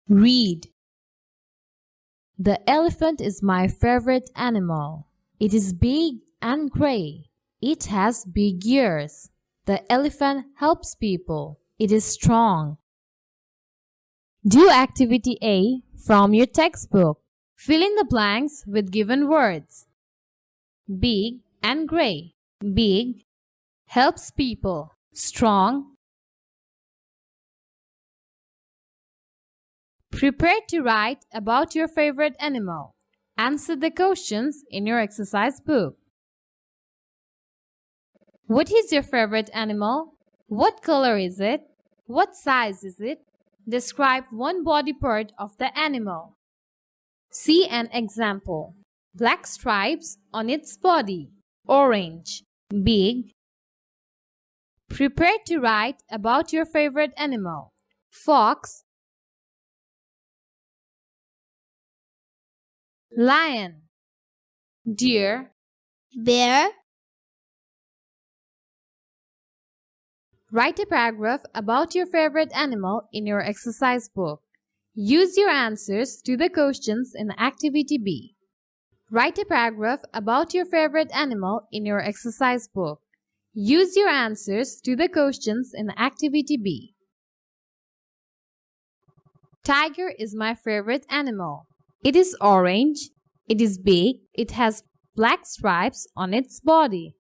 Read. The elephant is my favorite animal. It is big and gray. It has big ears. The elephant helps people. It is strong. Do activity A from your textbook. Fill in the blanks with given words. Big and gray. Big helps people. Strong. Prepare to write about your favorite animal. Answer the questions in your exercise book. What is your favorite animal? What color is it? What size is it? Describe one body part of the animal. See an example. Black stripes on its body. Orange. Big. Prepare to write about your favorite animal. Fox. Lion. Deer. Bear. Write a paragraph about your favorite animal in your exercise book. Use your answers to the questions in Activity B. Write a paragraph about your favorite animal in your exercise book. Use your answers to the questions in Activity B. Tiger is my favorite animal. It is orange. It is big. It has black stripes on its body.